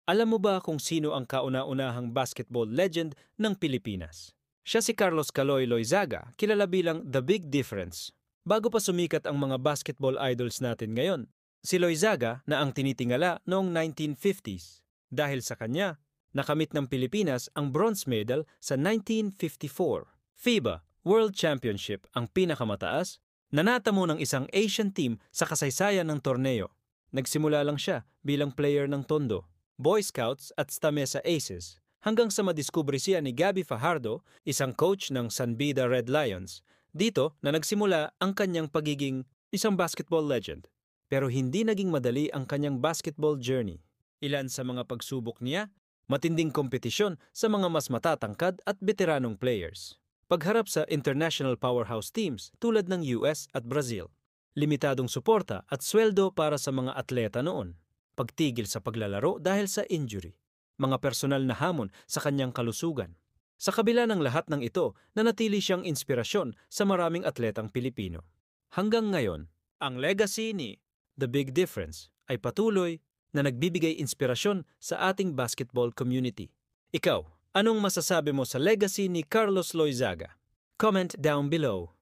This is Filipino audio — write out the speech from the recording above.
Alam mo ba kung sino ang kauna-unahang basketball legend ng Pilipinas? Siya si Carlos Caloy Loizaga, kilala bilang The Big Difference. Bago pa sumikat ang mga basketball idols natin ngayon, si Loizaga na ang tinitingala noong 1950s. Dahil sa kanya, nakamit ng Pilipinas ang bronze medal sa 1954. FIBA World Championship ang pinakamataas, nanatamo ng isang Asian team sa kasaysayan ng torneo. Nagsimula lang siya bilang player ng Tondo, Boy Scouts at Stamesa Aces, hanggang sa madiskubre siya ni Gabby Fajardo, isang coach ng San Beda Red Lions. Dito na nagsimula ang kanyang pagiging isang basketball legend. Pero hindi naging madali ang kanyang basketball journey. Ilan sa mga pagsubok niya, matinding kompetisyon sa mga mas matatangkad at veteranong players. Pagharap sa international powerhouse teams tulad ng US at Brazil. Limitadong suporta at sweldo para sa mga atleta noon. Pagtigil sa paglalaro dahil sa injury. Mga personal na hamon sa kanyang kalusugan. Sa kabila ng lahat ng ito, nanatili siyang inspirasyon sa maraming atletang Pilipino. Hanggang ngayon, ang legacy ni The Big Difference ay patuloy na nagbibigay inspirasyon sa ating basketball community. Ikaw, anong masasabi mo sa legacy ni Carlos Loizaga? Comment down below.